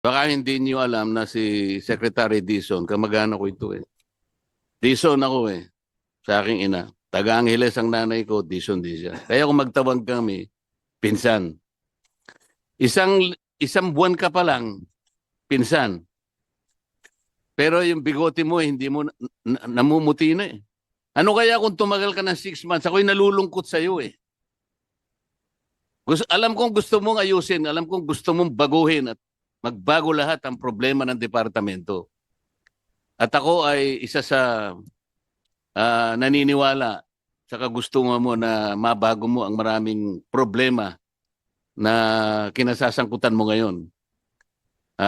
Baka hindi niyo alam na si Secretary Dizon, kamag-anak ko ito eh. Dizon ako eh, sa aking ina. Taga-Angeles ang nanay ko, Dizon din siya. Kaya kung magtawag kami, pinsan. Isang buwan ka pa lang, pinsan. Pero yung bigote mo, hindi mo namumuti na eh. Ano kaya kung tumagal ka ng 6 months? Ako'y nalulungkot sa'yo eh. Alam kong gusto mong ayusin, alam kong gusto mong baguhin at magbago lahat ang problema ng departamento. At ako ay isa sa naniniwala sa kagustuhan mo na mabago mo ang maraming problema na kinasasangkutan mo ngayon.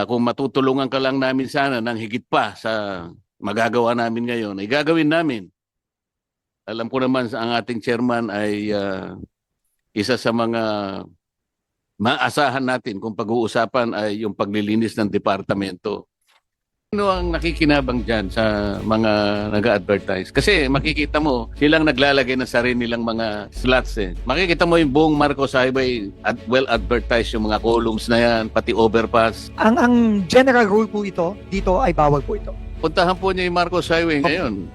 Kung matutulungan ka lang namin sana ng higit pa sa magagawa namin ngayon, ay gagawin namin. Alam ko naman ang ating chairman ay isa sa mga maasahan natin kung pag-uusapan ay yung paglilinis ng departamento. Ano ang nakikinabang dyan sa mga nag-advertise? Kasi makikita mo, silang naglalagay ng sarili nilang mga slots eh. Makikita mo yung buong Marcos Highway at well-advertised yung mga columns na yan, pati overpass. Ang general rule po ito, dito ay bawal po ito. Puntahan po niya yung Marcos Highway ngayon.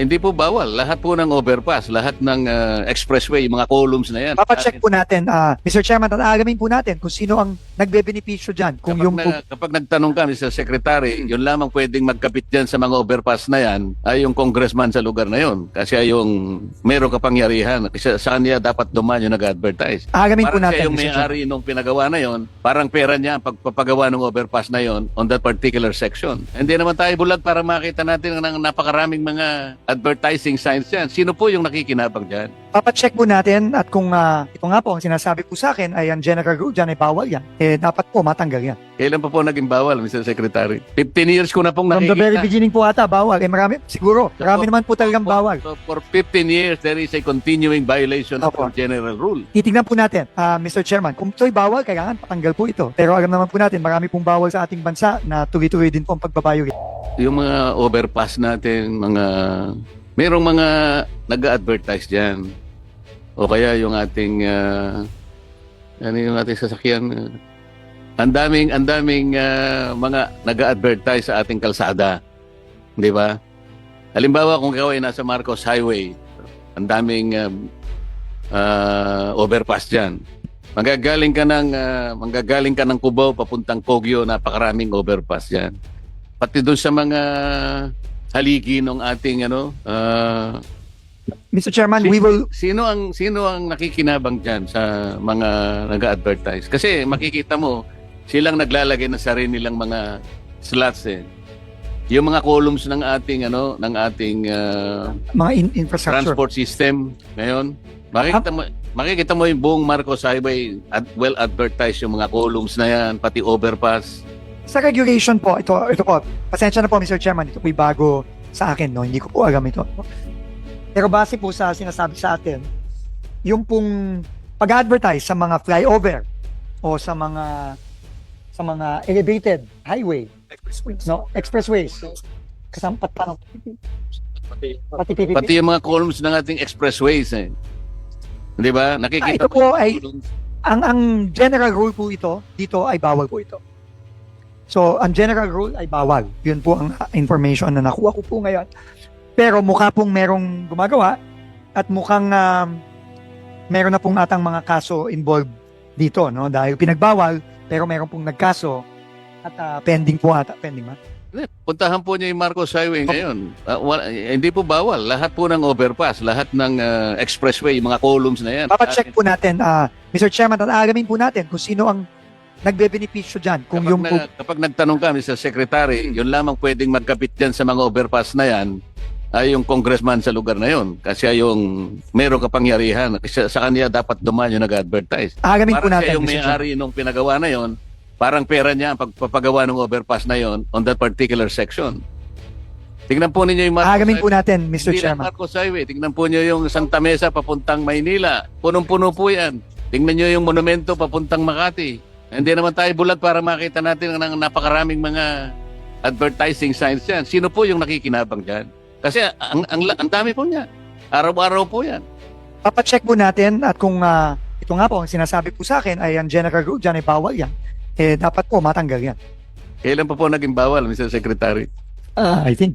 Hindi po bawal. Lahat po ng overpass, lahat ng expressway, yung mga columns na yan. Papacheck po natin, Mr. Chairman, at aalamin po natin kung sino ang nagbe-benepisyo dyan. Kapag nagtanong kami sa secretary, yun lamang pwedeng magkapit dyan sa mga overpass na yan ay yung congressman sa lugar na yun. Kasi yung meron kapangyarihan. Kasi sa kanya dapat dumaan yung nag-advertise. Aalamin po Parang natin, siya yung Mr. Chairman. may-ari nung pinagawa na yon, parang pera niya ang pagpapagawa ng overpass na yon on that particular section. Hindi naman tayo bulag para makita natin ng napakaraming mga advertising signs yan. Sino po yung nakikinabang dyan? Papacheck po natin at kung ito nga po, ang sinasabi po sa akin ay ang general rule dyan ay bawal yan. Dapat po matanggal yan. Kailan pa po naging bawal, Mr. Secretary? 15 years ko na pong From the nakikita. very beginning po ata, bawal. Marami, siguro, marami naman po talagang bawal. So for 15 years, there is a continuing violation of Opo. the general rule. Titignan po natin, Mr. Chairman, kung ito'y bawal, kailangan patanggal po ito. Pero alam naman po natin, marami pong bawal sa ating bansa na tuloy-tuloy din po ang pagbabayo. Yung mga overpass natin, merong mga nag-advertise dyan. O kaya yung ating, yung ating sasakyan. Ang daming mga nag-advertise sa ating kalsada. Di ba? Halimbawa, kung ikaw ay nasa Marcos Highway, ang daming overpass dyan. Manggagaling ka ng Cubao papuntang Poggio, napakaraming overpass dyan. Pati doon sa mga haligi ng ating Mr. Chairman, we will... Sino ang nakikinabang diyan sa mga nag-advertise? Kasi makikita mo silang naglalagay ng sarili nilang mga slots eh. Yung mga columns ng ating mga infrastructure. transport system ngayon, makikita mo yung buong Marcos Highway at well advertised yung mga columns na yan, pati overpass. Sa regulation po, ito po, pasensya na po Mr. Chairman, ito po'y bago sa akin, no? Hindi ko po alam ito. Pero base po sa sinasabi sa atin, yung pong pag-advertise sa mga flyover o sa mga elevated highway, expressways, kasampat pa ng pati PPP. Pati yung mga columns ng ating expressways eh. Di ba? Nakikita ito po mo yung ay columns. ang general rule po ito, dito ay bawal po ito. So, ang general rule ay bawal. Yun po ang information na nakuha ko po ngayon. Pero mukha pong merong gumagawa at mukhang meron na pong atang mga kaso involved dito, no? Dahil pinagbawal, pero meron pong nagkaso at pending po ata. Pending ba? Puntahan po niya yung Marcos Highway ngayon. Hindi po bawal. Lahat po ng overpass, lahat ng expressway, mga columns na yan. Papacheck po natin, Mr. Chairman, at aalamin po natin kung sino ang nagbe-benepisyo dyan. Kapag nagtanong kami sa secretary, yun lamang pwedeng magkapit dyan sa mga overpass na yan ay yung congressman sa lugar na yun. Kasi yung meron kapangyarihan. Kasi sa kanya dapat dumaan yung nag-advertise. Aalamin po Parang natin, siya yung Mr. Chairman. may-ari nung pinagawa na yon, parang pera niya ang pagpapagawa ng overpass na yon on that particular section. Tingnan po ninyo yung Aalamin po natin, Mr. Hindi lang Chairman. Marcos Highway. Tingnan po niyo yung Santa Mesa papuntang Maynila. Punong-puno po yan. Tingnan niyo yung monumento papuntang Makati. Hindi naman tayo bulag para makita natin ng napakaraming mga advertising signs yan. Sino po yung nakikinabang dyan? Kasi ang dami po niya. Araw-araw po yan. Papacheck po natin at kung ito nga po, ang sinasabi po sa akin ay ang general rule dyan ay bawal yan. Dapat po matanggal yan. Kailan pa po naging bawal, Mr. Secretary? I think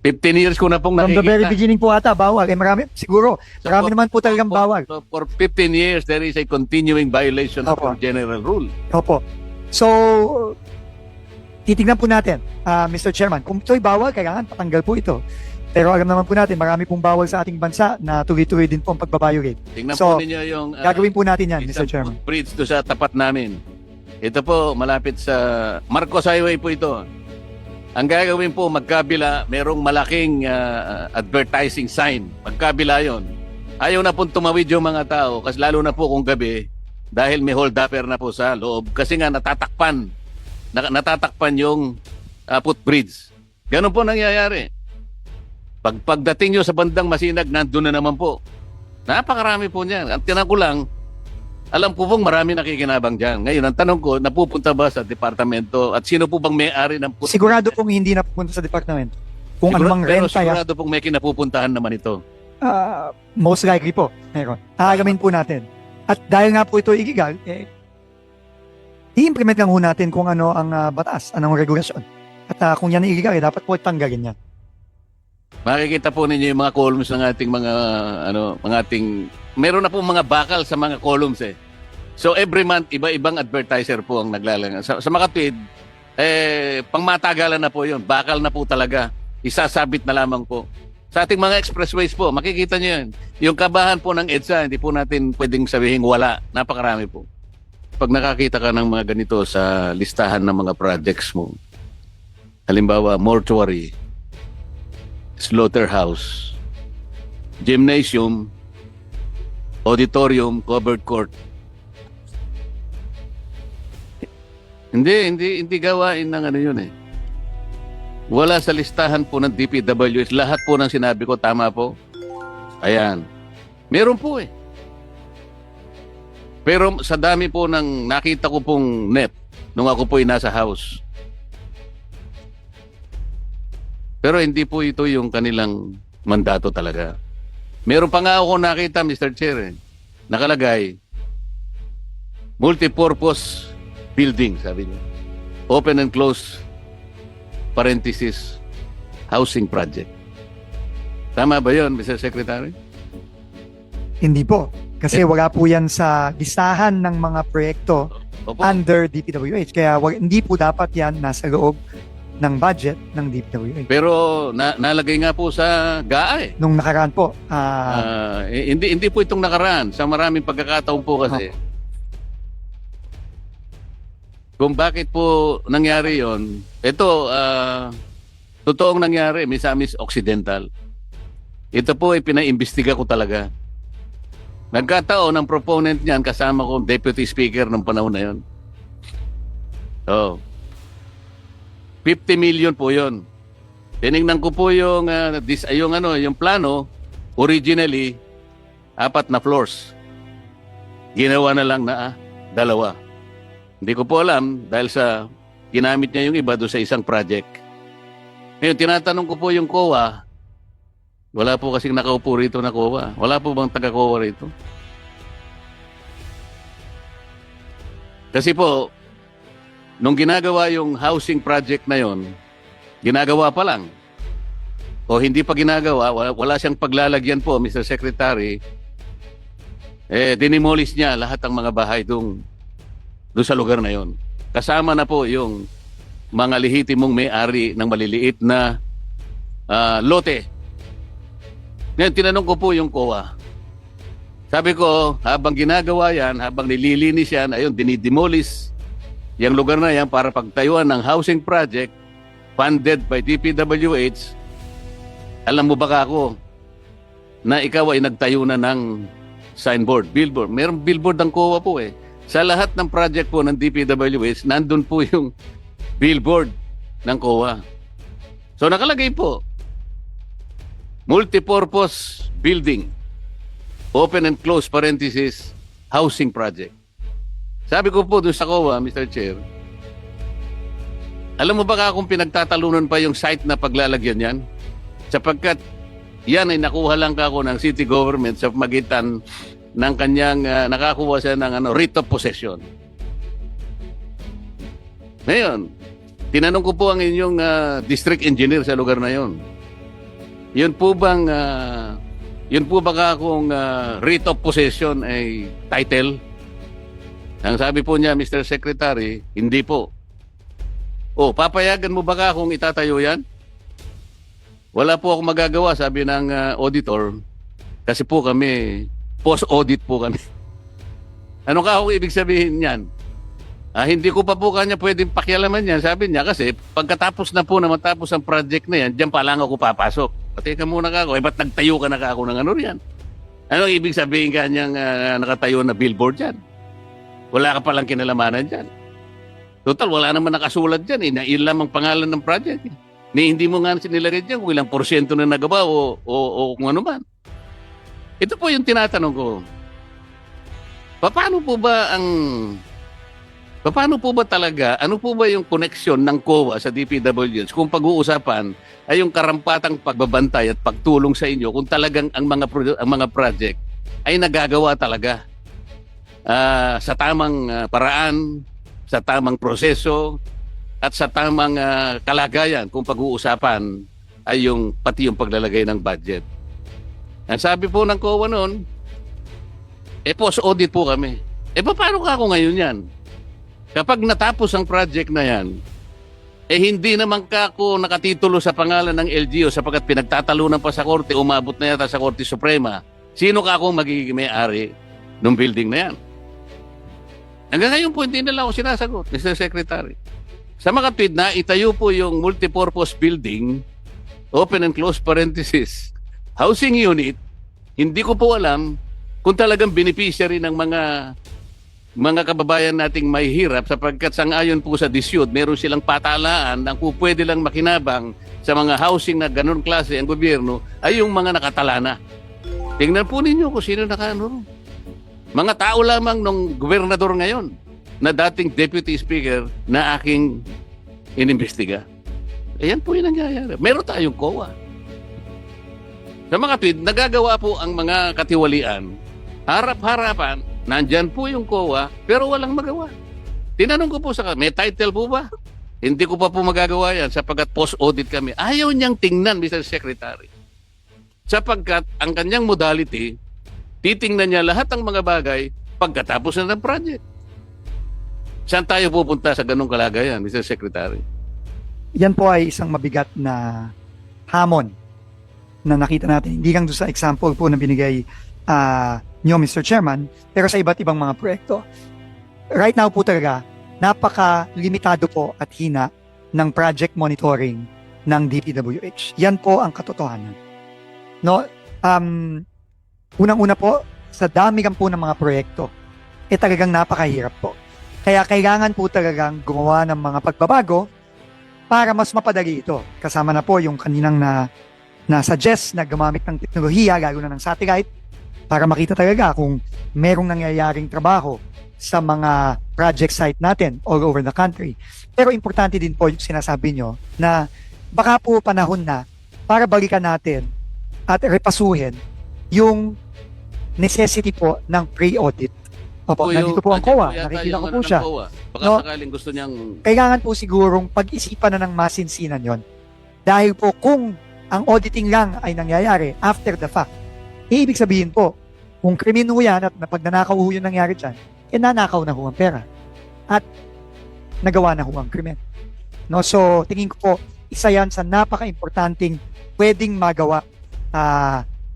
15 years ko na pong from the very nakikita. beginning po ata bawal. Marami, siguro, So, marami naman po talagang bawal. So, for 15 years, there is a continuing violation of Opo. the general rule. Opo. So, titignan po natin, Mr. Chairman, kung ito'y bawal, kailangan patanggal po ito. Pero alam naman po natin, marami pong bawal sa ating bansa na tuloy-tuloy din po ang pagbabiolate. Tingnan So, po ninyo yung Gagawin po natin yan, isang Mr. Chairman. bridge do sa tapat namin. Ito po, malapit sa Marcos Highway po ito. Ang gagawin po, magkabila, merong malaking advertising sign. Magkabila yon. Ayaw na pong tumawid yung mga tao, kasi lalo na po kung gabi, dahil may hold-upper na po sa loob. Kasi nga natatakpan. Natatakpan yung footbridge. Ganun po nangyayari. Pagdating nyo sa bandang Masinag, nandun na naman po. Napakarami po niyan. Ang tinan ko lang, alam ko pong marami nakikinabang dyan. Ngayon, ang tanong ko, napupunta ba sa departamento at sino po bang may-ari ng footbridge? Sigurado pong hindi na pupunta sa departamento. Kung anumang Pero renta yan, sigurado pong may kinapupuntahan naman ito. most likely po, meron. Aagamin po natin. At dahil nga po ito illegal, i-implement lang po natin kung ano ang batas, anong regulasyon. At kung yan illegal, dapat po tanggalin yan. Makikita po ninyo yung mga columns ng ating meron na po mga bakal sa mga columns eh. So every month, iba-ibang advertiser po ang naglalang. Sa Makatwid, pangmatagalan na po yun. Bakal na po talaga. Isasabit na lamang po. Sa ating mga expressways po, makikita nyo yun. Yung kabahan po ng EDSA, hindi po natin pwedeng sabihin wala. Napakarami po. Pag nakakita ka ng mga ganito sa listahan ng mga projects mo, halimbawa, mortuary, slaughterhouse, gymnasium, auditorium, covered court. Hindi gawain ng ano yun eh. Wala sa listahan po ng DPWH. Lahat po ng sinabi ko, tama po. Ayan. Meron po eh. Pero sa dami po ng nakita ko pong net nung ako po ay nasa house. Pero hindi po ito yung kanilang mandato talaga. Meron pa nga ako nakita, Mr. Chair, nakalagay, multipurpose building, sabi niya. Open and close, parenthesis, housing project. Tama ba yun, Mr. Secretary? Hindi po. Kasi wala po yan sa listahan ng mga proyekto Opo. under DPWH. Kaya hindi po dapat yan nasa loob ng budget ng DPWH. Pero nalagay nga po sa GAA eh. Nung nakaraan po, Hindi po itong nakaraan. Sa maraming pagkakataon po kasi. Kung bakit po nangyari yon, ito, totoong nangyari, Misamis Occidental. Ito po ay pinaimbestiga ko talaga. Nagkataon ang proponent niyan kasama ko deputy speaker ng panahon na yon. So, 50 million po yon. Tinignan ko po yung plano, originally 4 na floors. Ginawa na lang na 2. Hindi ko po alam dahil sa ginamit niya yung iba doon sa isang project. Ngayon, tinatanong ko po yung COA, wala po kasing nakaupo rito na COA. Wala po bang taga-COA rito? Kasi po, nung ginagawa yung housing project na yon, ginagawa pa lang. O hindi pa ginagawa, wala siyang paglalagyan po, Mr. Secretary. Dinimolish niya lahat ng mga bahay doon sa lugar na yon. Kasama na po yung mga lehitimong may-ari ng maliliit na lote. Ngayon, tinanong ko po yung COA. Sabi ko, habang ginagawa yan, habang nililinis yan, ayun, dinidemolish yung lugar na yan para pagtayuan ng housing project funded by DPWH. Alam mo ba ako na ikaw ay nagtayo na ng signboard, billboard. Mayroong billboard ng COA po eh. Sa lahat ng project po ng DPWH, nandun po yung billboard ng COA. So nakalagay po, multipurpose building, open and close parenthesis, housing project. Sabi ko po doon sa COA, Mr. Chair, alam mo ba kung pinagtatalunan pa yung site na paglalagyan yan? Sapagkat yan ay nakuha lang ako ng city government sa magitan ng kanyang nakakuha siya ng writ of possession. Ngayon, Tinanong ko po ang inyong district engineer sa lugar na yon. Yun po bang yun po baka kung writ of possession ay title? Ang sabi po niya, Mr. Secretary, hindi po. Oh, papayagan mo baka kung itatayo yan? Wala po akong magagawa, sabi ng auditor. Kasi po kami, post-audit po kami. Ano ka kung ibig sabihin niyan? Hindi ko pa po kanya pwedeng pakialaman yan. Sabi niya kasi pagkatapos na po na matapos ang project na yan, diyan pa lang ako papasok. Pati ka muna ka ako. Ba't nagtayo ka na ka ako ng ano riyan? Ano ibig sabihin kanyang nakatayo na billboard yan? Wala ka palang kinalamanan dyan. Total, wala naman nakasulat dyan. Nail lamang pangalan ng project. Ni hindi mo nga sinilagay dyan kung ilang porsyento na nagawa o kung ano man. Ito po yung tinatanong ko. Paano po ba talaga, ano po ba yung koneksyon ng COA sa DPWH kung pag-uusapan ay yung karampatang pagbabantay at pagtulong sa inyo kung talagang ang mga project ay nagagawa talaga sa tamang paraan, sa tamang proseso at sa tamang kalagayan kung pag-uusapan ay pati yung paglalagay ng budget. Ang sabi po ng COA noon, post-audit po kami. Paano ka ako ngayon yan? Kapag natapos ang project na yan, hindi naman ka ako nakatitulo sa pangalan ng LGU sapagkat pinagtatalunan pa sa korte, umabot na yata sa Korte Suprema. Sino ka akong magiging may-ari ng building na yan? Hanggang ngayon po, hindi nila ako sinasagot, Mr. Secretary. Sa mga tweet na, itayo po yung multipurpose building, open and close parenthesis, housing unit, hindi ko po alam kung talagang beneficiary ng mga kababayan nating may hirap sapagkat sangayon po sa DSUD, meron silang patalaan na kung pwede lang makinabang sa mga housing na ganun klase ang gobyerno ay yung mga nakatalana. Tingnan po ninyo kung sino nakaano. Mga tao lamang ng gobernador ngayon na dating deputy speaker na aking inimbestiga. Ayan po yung nangyayari. Meron tayong COA. Sa mga tweet, nagagawa po ang mga katiwalian. Harap-harapan, nandyan po yung COA, pero walang magawa. Tinanong ko po may title po ba? Hindi ko pa po magagawa yan sapagkat post-audit kami. Ayaw niyang tingnan, Mr. Secretary. Sapagkat ang kanyang modality, titingnan niya lahat ng mga bagay pagkatapos na ng project. Saan tayo pupunta sa ganong kalagayan, Mr. Secretary? Yan po ay isang mabigat na hamon na nakita natin. Hindi lang doon sa example po na binigay niyo, Mr. Chairman, pero sa iba't ibang mga proyekto. Right now po talaga, napaka-limitado po at hina ng project monitoring ng DPWH. Yan po ang katotohanan. No, unang-una po, sa dami lang po ng mga proyekto, talagang napakahirap po. Kaya kailangan po talagang gumawa ng mga pagbabago para mas mapadali ito. Kasama na po yung kaninang na-suggest na gumamit ng teknolohiya, lalo na ng satellite, para makita talaga kung merong nangyayaring trabaho sa mga project site natin all over the country. Pero importante din po yung sinasabi nyo na baka po panahon na para balikan natin at repasuhin yung necessity po ng pre-audit. Opo, nandito po ang COA. Nakikita ko po siya. Baka sakaling gusto niyang... Kailangan po sigurong pag-isipan na ng masinsinan yon. Dahil po kung ang auditing lang ay nangyayari after the fact, ibig sabihin po, kung krimen ho yan at pag nanakaw ho yung nangyari dyan, nanakaw na ho ang pera. At nagawa na ho ang krimen. No? So, tingin ko po, isa yan sa napaka-importanting pwedeng magawa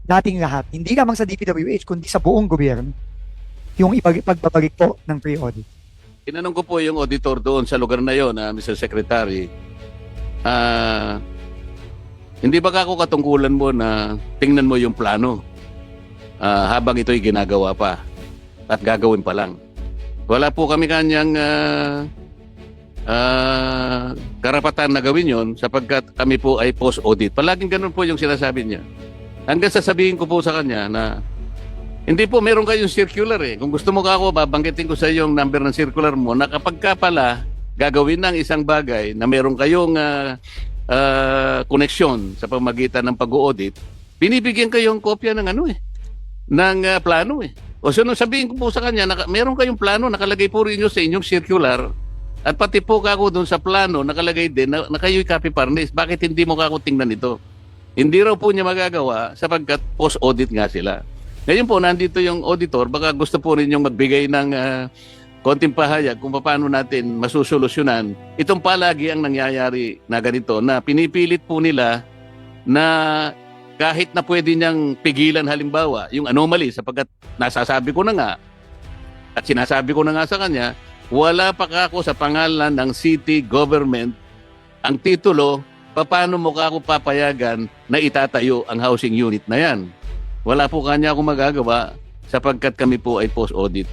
nating lahat. Hindi lamang sa DPWH, kundi sa buong gobyerno. Yung pagbabalik po ng pre-audit. Tinanong ko po yung auditor doon sa lugar na yon, Mr. Secretary. Hindi ba ako katungkulan mo na tingnan mo yung plano habang ito'y ginagawa pa at gagawin pa lang? Wala po kami kanyang karapatan na gawin yon sapagkat kami po ay post-audit. Palaging ganun po yung sinasabi niya. Hanggang sasabihin ko po sa kanya na hindi po, meron kayong circular eh. Kung gusto mo ka ako, babanggitin ko sa iyo yung number ng circular mo na kapag ka pala gagawin ng isang bagay na meron kayong koneksyon sa pamagitan ng pag-audit, binibigyan kayong kopya ng ng plano eh. O so, sabihin ko po sa kanya, meron kayong plano, nakalagay po rin nyo sa inyong circular At pati po kako doon sa plano, nakalagay din na kayo'y copy partners. Bakit hindi mo kako tingnan ito? Hindi raw po niya magagawa sapagkat post-audit nga sila. Ngayon po, nandito yung auditor, baka gusto po rin yung magbigay ng konting pahayag kung paano natin masusolusyonan. Itong palagi ang nangyayari na ganito, na pinipilit po nila na kahit na pwede niyang pigilan halimbawa yung anomaly sapagkat nasasabi ko na nga at sinasabi ko na nga sa kanya, wala pa kako sa pangalan ng city government ang titulo, paano mo kako papayagan na itatayo ang housing unit na yan. Wala po kanya akong magagawa sapagkat kami po ay post-audit.